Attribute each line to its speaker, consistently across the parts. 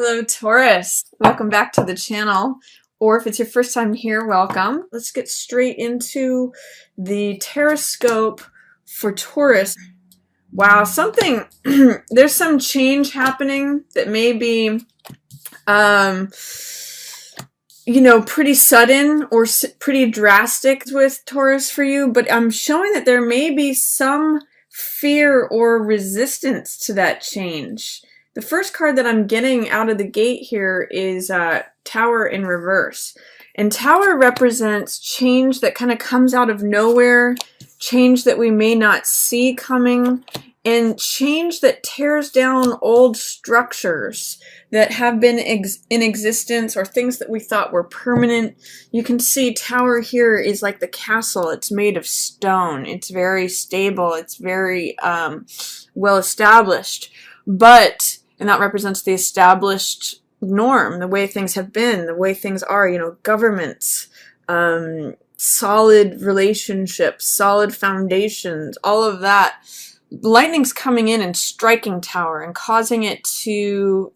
Speaker 1: Hello, Taurus. Welcome back to the channel. Or if it's your first time here, welcome. Let's get straight into the Terrascope for Taurus. Wow, there's some change happening that may be, pretty sudden or pretty drastic with Taurus for you, but I'm showing that there may be some fear or resistance to that change. The first card that I'm getting out of the gate here is Tower in reverse. And Tower represents change that kind of comes out of nowhere, change that we may not see coming, and change that tears down old structures that have been in existence or things that we thought were permanent. You can see Tower here is like the castle. It's made of stone. It's very stable. It's very well established. And that represents the established norm, the way things have been, the way things are, governments, solid relationships, solid foundations, all of that. Lightning's coming in and striking Tower and causing it to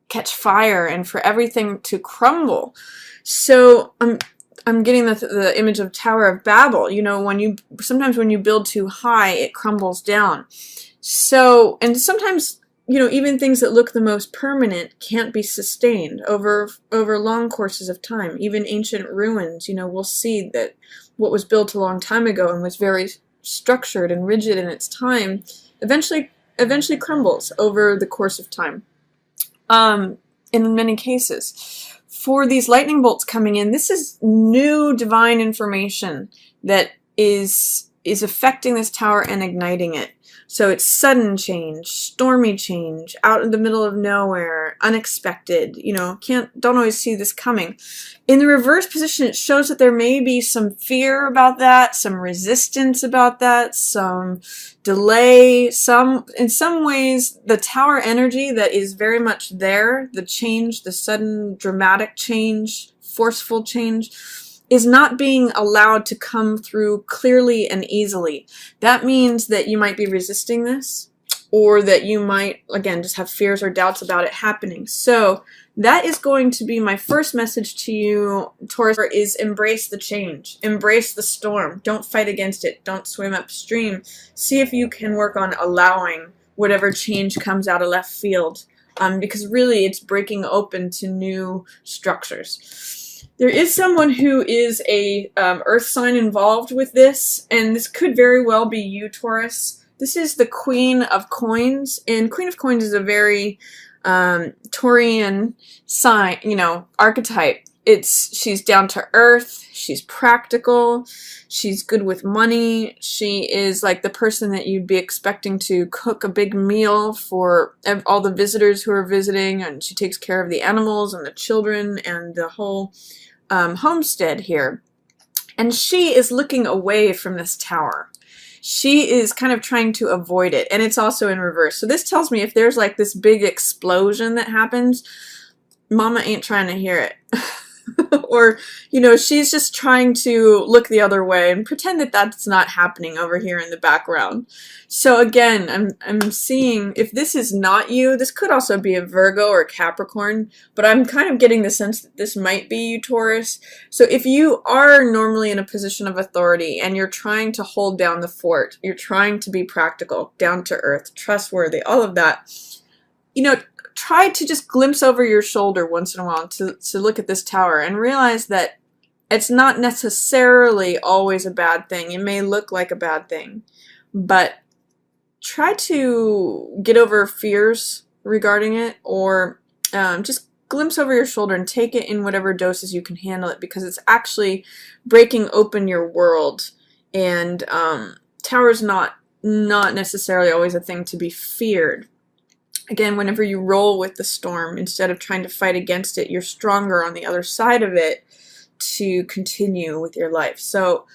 Speaker 1: catch fire and for everything to crumble. So I'm getting the image of Tower of Babel. Sometimes when you build too high, it crumbles down. So, and sometimes even things that look the most permanent can't be sustained over long courses of time. Even ancient ruins, we'll see that what was built a long time ago and was very structured and rigid in its time eventually crumbles over the course of time. In many cases. For these lightning bolts coming in, this is new divine information that is affecting this tower and igniting it. So it's sudden change, stormy change, out in the middle of nowhere, unexpected, don't always see this coming. In the reverse position, it shows that there may be some fear about that, some resistance about that, some delay, in some ways, the tower energy that is very much there, the change, the sudden dramatic change, forceful change, is not being allowed to come through clearly and easily. That means that you might be resisting this, or that you might, again, just have fears or doubts about it happening. So that is going to be my first message to you, Taurus, is embrace the change. Embrace the storm. Don't fight against it. Don't swim upstream. See if you can work on allowing whatever change comes out of left field, because really it's breaking open to new structures. There is someone who is a earth sign involved with this, and this could very well be you, Taurus. This is the Queen of Coins, and Queen of Coins is a very Taurian sign, archetype. She's down to earth, she's practical, she's good with money, she is like the person that you'd be expecting to cook a big meal for all the visitors who are visiting, and she takes care of the animals and the children and the whole homestead here. And she is looking away from this tower. She is kind of trying to avoid it, and it's also in reverse. So this tells me if there's like this big explosion that happens, Mama ain't trying to hear it. Or, she's just trying to look the other way and pretend that that's not happening over here in the background. So again, I'm seeing, if this is not you, this could also be a Virgo or Capricorn, but I'm kind of getting the sense that this might be you, Taurus. So if you are normally in a position of authority and you're trying to hold down the fort, you're trying to be practical, down to earth, trustworthy, all of that, try to just glimpse over your shoulder once in a while to look at this tower and realize that it's not necessarily always a bad thing. It may look like a bad thing, but try to get over fears regarding it, or just glimpse over your shoulder and take it in whatever doses you can handle it, because it's actually breaking open your world. And tower's not necessarily always a thing to be feared. Again, whenever you roll with the storm, instead of trying to fight against it, you're stronger on the other side of it to continue with your life. So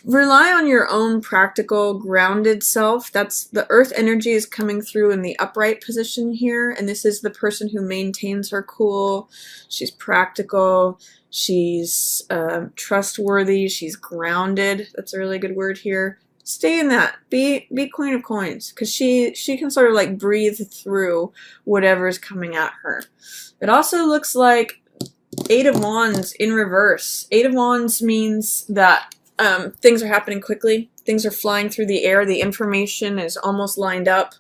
Speaker 1: rely on your own practical, grounded self. That's the earth energy is coming through in the upright position here. And this is the person who maintains her cool. She's practical. She's trustworthy. She's grounded. That's a really good word here. Stay in that. Be Queen of Coins, because she can sort of like breathe through whatever's coming at her. It also looks like Eight of Wands in reverse. Eight of Wands means that things are happening quickly. Things are flying through the air. The information is almost lined up.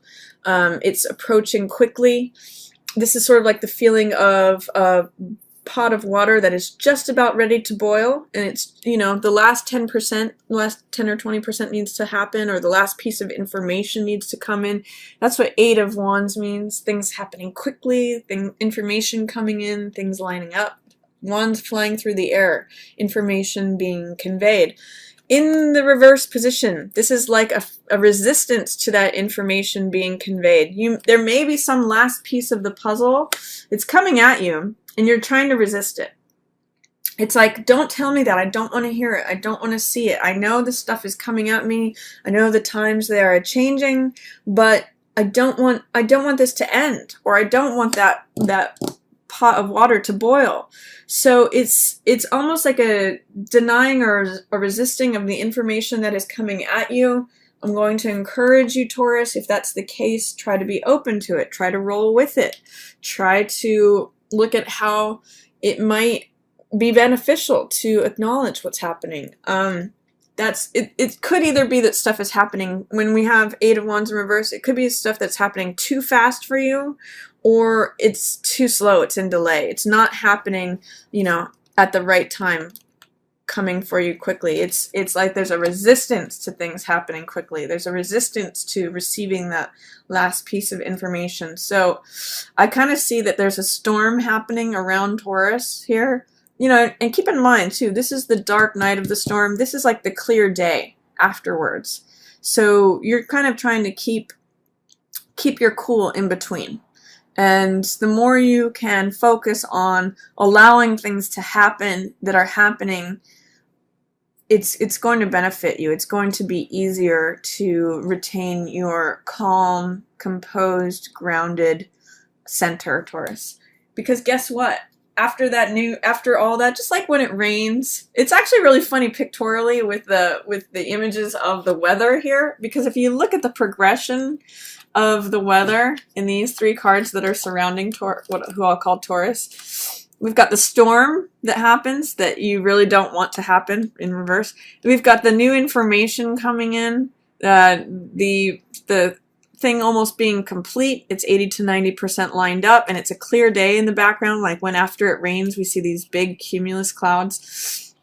Speaker 1: It's approaching quickly. This is sort of like the feeling of a pot of water that is just about ready to boil, and it's, you know, the last 10%, last 10 or 20% needs to happen, or the last piece of information needs to come in. That's what Eight of Wands means. Things happening quickly, information coming in, things lining up, wands flying through the air, information being conveyed. In the reverse position, this is like a resistance to that information being conveyed. There may be some last piece of the puzzle. It's coming at you, and you're trying to resist it. It's like, don't tell me that. I don't want to hear it. I don't want to see it. I know this stuff is coming at me. I know the times they are changing, but I don't want this to end, or I don't want that pot of water to boil. So it's almost like a denying or a resisting of the information that is coming at you. I'm going to encourage you, Taurus, if that's the case, try to be open to it. Try to roll with it. Try to look at how it might be beneficial to acknowledge what's happening. It could either be that stuff is happening when we have Eight of Wands in reverse. It could be stuff that's happening too fast for you, or it's too slow, it's in delay. It's not happening, you know, at the right time, coming for you quickly. It's like there's a resistance to things happening quickly. There's a resistance to receiving that last piece of information. So I kind of see that there's a storm happening around Taurus here. You know, and keep in mind too, this is the dark night of the storm. This is like the clear day afterwards. So you're kind of trying to keep your cool in between. And the more you can focus on allowing things to happen that are happening, it's going to benefit you. It's going to be easier to retain your calm, composed, grounded center, Taurus. Because guess what? After all that, just like when it rains, it's actually really funny pictorially with the images of the weather here, because if you look at the progression of the weather in these three cards that are surrounding who I'll call Taurus, we've got the storm that happens that you really don't want to happen in reverse. We've got the new information coming in, the thing almost being complete. It's 80 to 90% lined up, and it's a clear day in the background, like when after it rains we see these big cumulus clouds.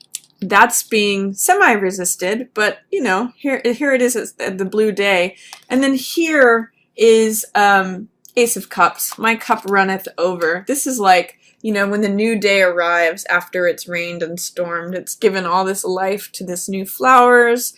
Speaker 1: That's being semi-resisted, but you know, here it is, the blue day. And then here is Ace of Cups. My cup runneth over. This is like, you know, when the new day arrives after it's rained and stormed, it's given all this life to this new flowers.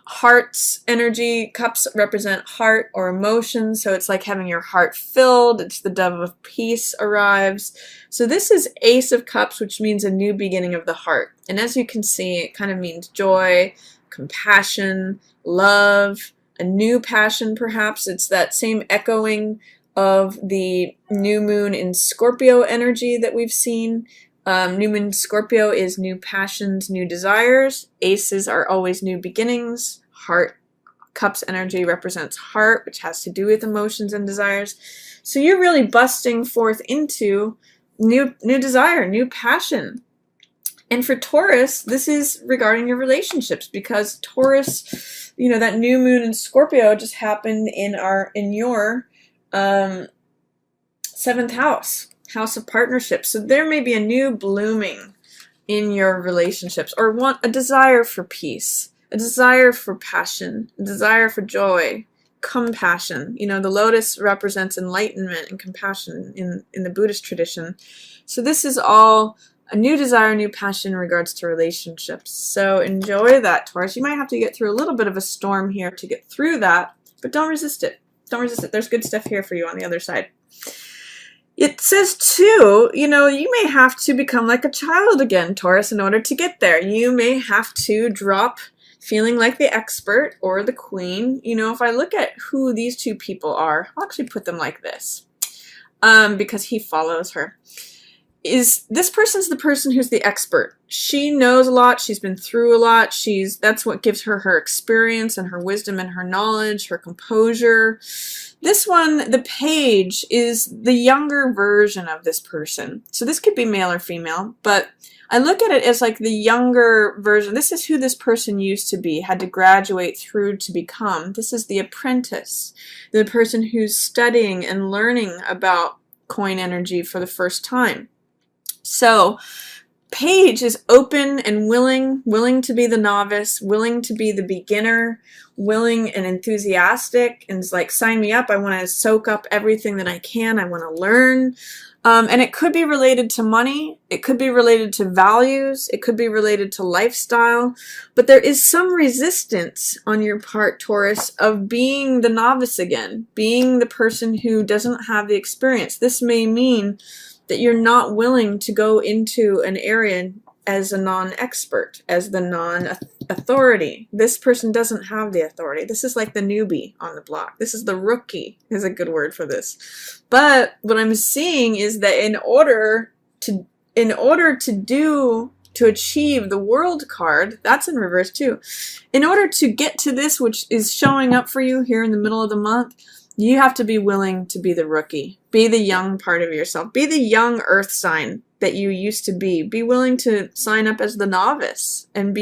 Speaker 1: Heart's energy, cups represent heart or emotion, so it's like having your heart filled. It's the dove of peace arrives. So this is Ace of Cups, which means a new beginning of the heart. And as you can see, it kind of means joy, compassion, love, a new passion perhaps. It's that same echoing of the new moon in Scorpio energy that we've seen. New moon Scorpio is new passions, new desires. Aces are always new beginnings. Heart, Cups energy represents heart, which has to do with emotions and desires. So you're really busting forth into new desire, new passion. And for Taurus, this is regarding your relationships, because Taurus, you know, that new moon in Scorpio just happened in your 7th house. House of partnerships. So there may be a new blooming in your relationships, or a desire for peace, a desire for passion, a desire for joy, compassion. You know, the lotus represents enlightenment and compassion in the Buddhist tradition. So this is all a new desire, new passion in regards to relationships. So enjoy that, Taurus. You might have to get through a little bit of a storm here to get through that, but don't resist it. Don't resist it. There's good stuff here for you on the other side. It says, too, you know, you may have to become like a child again, Taurus, in order to get there. You may have to drop feeling like the expert or the queen. You know, if I look at who these two people are, I'll actually put them like this, because he follows her. is this person's the person who's the expert. She knows a lot. She's been through a lot. That's what gives her her experience and her wisdom and her knowledge, her composure. This one, the page, is the younger version of this person. So this could be male or female, but I look at it as like the younger version. This is who this person used to be, had to graduate through to become. This is the apprentice, the person who's studying and learning about coin energy for the first time. So page is open and willing to be the novice, willing to be the beginner, willing and enthusiastic, and is like, sign me up. I want to soak up everything that I can. I want to learn. And it could be related to money. It could be related to values. It could be related to lifestyle. But there is some resistance on your part, Taurus, of being the novice again, being the person who doesn't have the experience. This may mean that you're not willing to go into an area as a non-expert, as the non-authority. This person doesn't have the authority. This is like the newbie on the block. This is the rookie, is a good word for this. But what I'm seeing is that in order to achieve the world card, that's in reverse too, in order to get to this, which is showing up for you here in the middle of the month, you have to be willing to be the rookie. Be the young part of yourself. Be the young earth sign that you used to be. Be willing to sign up as the novice and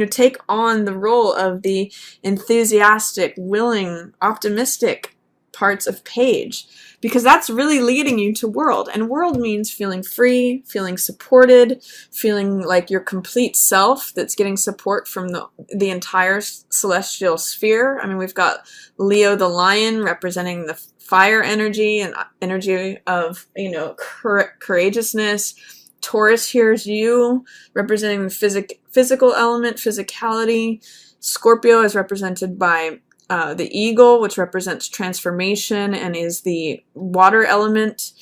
Speaker 1: take on the role of the enthusiastic, willing, optimistic parts of page, because that's really leading you to world. And world means feeling free, feeling supported, feeling like your complete self that's getting support from the entire celestial sphere. I mean, we've got Leo the lion representing the fire energy and energy of, courageousness. Taurus here is you, representing the physical element, physicality. Scorpio is represented by the eagle, which represents transformation and is the water element.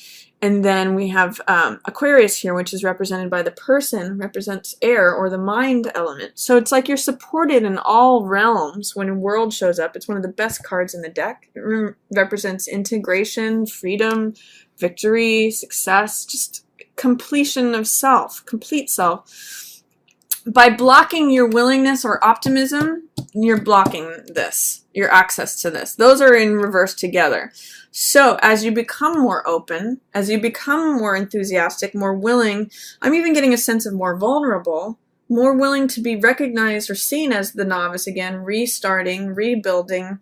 Speaker 1: And then we have Aquarius here, which is represented by the person, represents air or the mind element. So it's like you're supported in all realms when world shows up. It's one of the best cards in the deck. It represents integration, freedom, victory, success, just completion of self, complete self. By blocking your willingness or optimism, you're blocking this, your access to this. Those are in reverse together. So as you become more open, as you become more enthusiastic, more willing, I'm even getting a sense of more vulnerable, more willing to be recognized or seen as the novice again, restarting, rebuilding,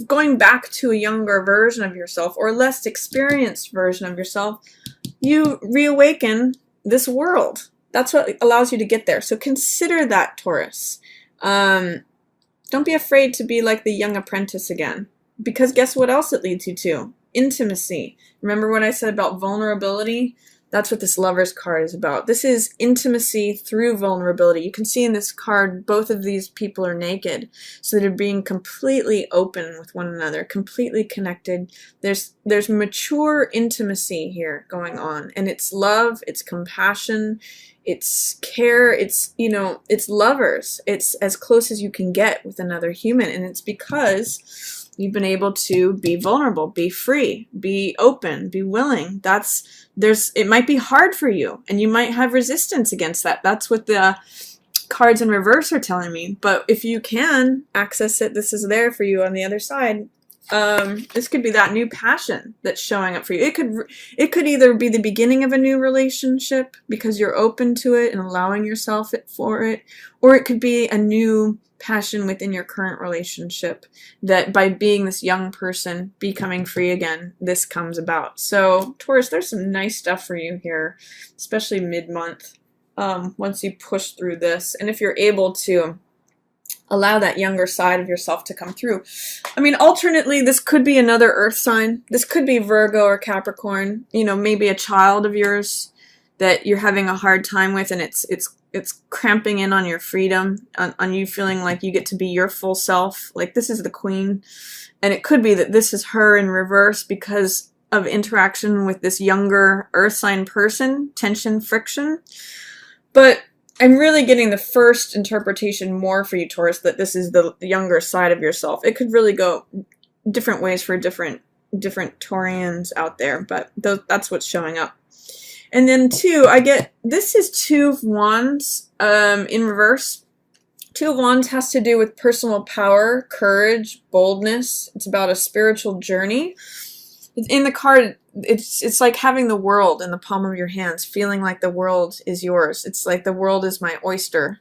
Speaker 1: going back to a younger version of yourself or less experienced version of yourself, you reawaken this world. That's what allows you to get there. So consider that, Taurus. Don't be afraid to be like the young apprentice again, because guess what else it leads you to? Intimacy. Remember what I said about vulnerability? That's what this Lover's card is about. This is intimacy through vulnerability. You can see in this card, both of these people are naked. So they're being completely open with one another, completely connected. There's mature intimacy here going on. And it's love, it's compassion, it's care, it's lovers. It's as close as you can get with another human. And it's because you've been able to be vulnerable, be free, be open, be willing. It might be hard for you, and you might have resistance against that. That's what the cards in reverse are telling me. But if you can access it, this is there for you on the other side. This could be that new passion that's showing up for you. It could either be the beginning of a new relationship because you're open to it and allowing yourself for it, or it could be a new passion within your current relationship that by being this young person becoming free again, this comes about. So Taurus, there's some nice stuff for you here, especially mid-month, once you push through this. And if you're able to allow that younger side of yourself to come through. I mean, alternately, this could be another earth sign. This could be Virgo or Capricorn, maybe a child of yours that you're having a hard time with, and it's cramping in on your freedom, on you feeling like you get to be your full self. Like, this is the queen. And it could be that this is her in reverse because of interaction with this younger earth sign person, tension, friction. But I'm really getting the first interpretation more for you, Taurus, that this is the younger side of yourself. It could really go different ways for different different Taurians out there, but that's what's showing up. And then 2, I get, this is 2 of Wands in reverse. 2 of Wands has to do with personal power, courage, boldness. It's about a spiritual journey. In the card, it's like having the world in the palm of your hands, feeling like the world is yours. It's like the world is my oyster.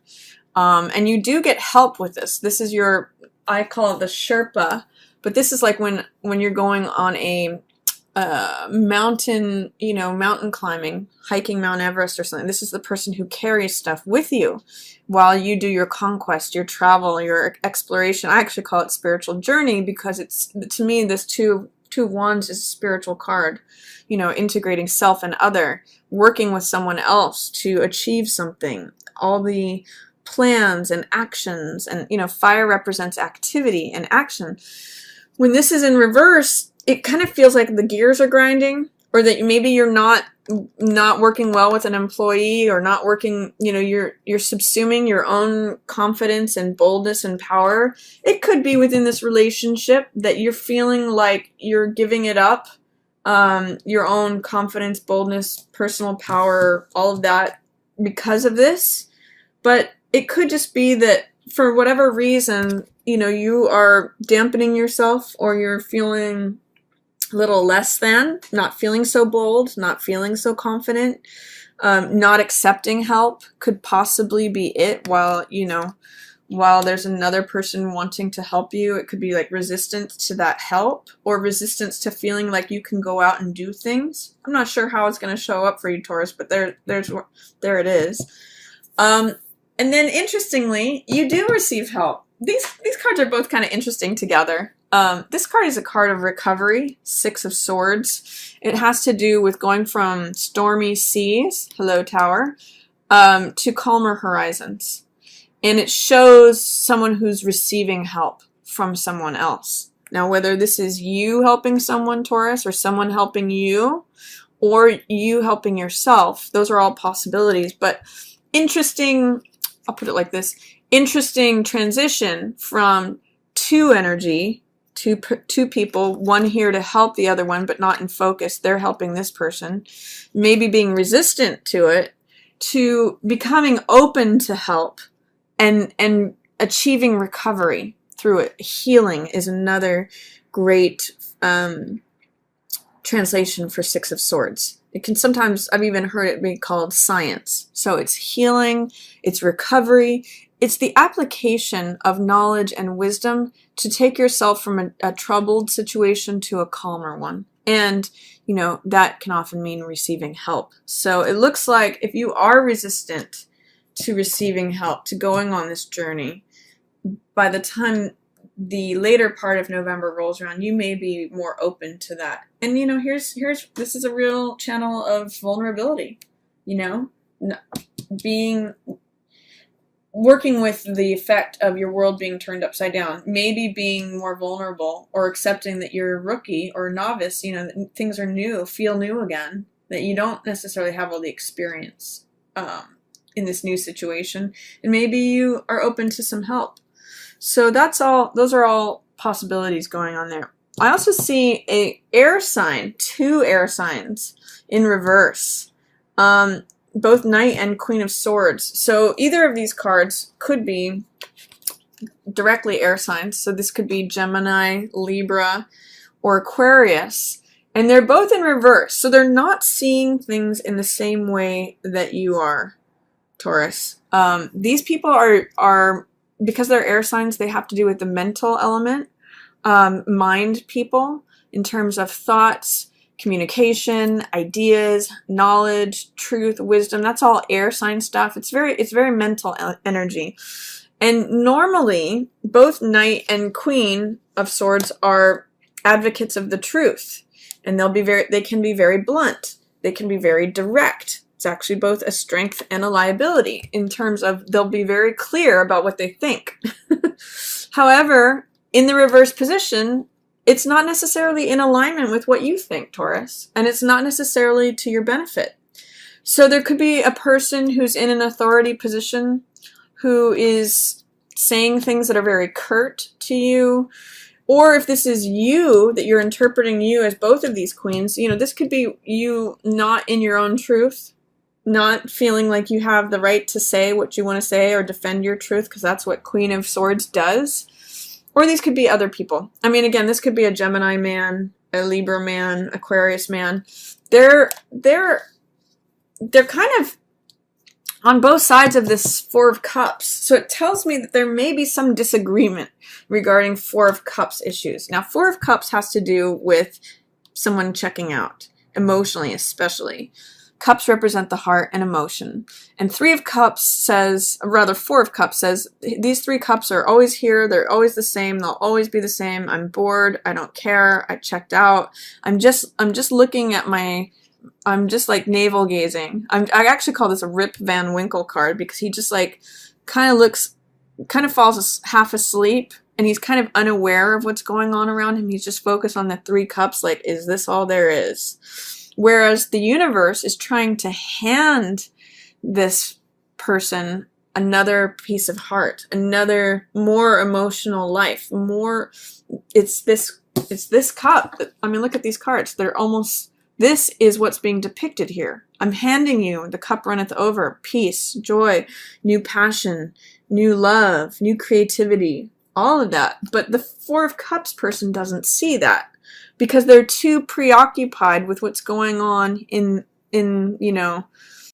Speaker 1: And you do get help with this. This is your, I call it the Sherpa, but this is like when you're going on a mountain, mountain climbing, hiking Mount Everest or something. This is the person who carries stuff with you while you do your conquest, your travel, your exploration. I actually call it spiritual journey because it's, to me, this two of Wands is a spiritual card, integrating self and other, working with someone else to achieve something, all the plans and actions, and fire represents activity and action. When this is in reverse, it kind of feels like the gears are grinding, or that maybe you're not working well with an employee, or not working, you're subsuming your own confidence and boldness and power. It could be within this relationship that you're feeling like you're giving it up, your own confidence, boldness, personal power, all of that because of this. But it could just be that for whatever reason, you are dampening yourself, or you're feeling little less than, not feeling so bold, not feeling so confident, not accepting help could possibly be it, while there's another person wanting to help you. It could be like resistance to that help, or resistance to feeling like you can go out and do things. I'm not sure how it's going to show up for you, Taurus, but there it is. And then interestingly, you do receive help. These cards are both kind of interesting together. This card is a card of recovery, 6 of Swords. It has to do with going from stormy seas, hello Tower, to calmer horizons. And it shows someone who's receiving help from someone else. Now, whether this is you helping someone, Taurus, or someone helping you, or you helping yourself, those are all possibilities. But interesting, I'll put it like this, interesting transition from 2 energy, two people, one here to help the other one, but not in focus. They're helping this person, maybe being resistant to it, to becoming open to help and achieving recovery through it. Healing is another great translation for 6 of Swords. It can sometimes, I've even heard it be called science. So it's healing, it's recovery, it's the application of knowledge and wisdom to take yourself from a troubled situation to a calmer one. And, that can often mean receiving help. So it looks like if you are resistant to receiving help, to going on this journey, by the time the later part of November rolls around, you may be more open to that. And, this is a real channel of vulnerability, working with the effect of your world being turned upside down, maybe being more vulnerable, or accepting that you're a rookie or a novice, that things are new, feel new again, that you don't necessarily have all the experience in this new situation, and maybe you are open to some help. So those are all possibilities going on there. I also see a air sign, 2 air signs in reverse. Both Knight and Queen of Swords. So either of these cards could be directly air signs. So this could be Gemini, Libra, or Aquarius. And they're both in reverse. So they're not seeing things in the same way that you are, Taurus. These people are, because they're air signs, they have to do with the mental element, mind people, in terms of thoughts, communication, ideas, knowledge, truth, wisdom. That's all air sign stuff. It's very mental energy. And normally, both Knight and Queen of Swords are advocates of the truth. And they can be very blunt. They can be very direct. It's actually both a strength and a liability in terms of they'll be very clear about what they think. However, in the reverse position, it's not necessarily in alignment with what you think, Taurus, and it's not necessarily to your benefit. So there could be a person who's in an authority position who is saying things that are very curt to you, Or if this is you, that you're interpreting you as both of these queens, you know, this could be you not in your own truth, not feeling like you have the right to say what you want to say or defend your truth, because that's what Queen of Swords does. Or these could be other people. I mean, again, this could be a Gemini man, a Libra man, Aquarius man. They're kind of on both sides of this Four of Cups. So it tells me that there may be some disagreement regarding Four of Cups issues. Now, Four of Cups has to do with someone checking out, emotionally especially. Cups represent the heart and emotion. And Three of Cups says, or rather Four of Cups says, these three cups are always here. They're always the same. They'll always be the same. I'm bored. I don't care. I checked out. I'm just looking at I'm just like navel gazing. I actually call this a Rip Van Winkle card, because he just like kind of falls half asleep, and he's kind of unaware of what's going on around him. He's just focused on the three cups, like, is this all there is? Whereas the universe is trying to hand this person another piece of heart, another more emotional life, more, it's this cup. I mean, look at these cards. They're almost, this is what's being depicted here. I'm handing you the cup runneth over, peace, joy, new passion, new love, new creativity, all of that. But the Four of Cups person doesn't see that, because they're too preoccupied with what's going on in you know,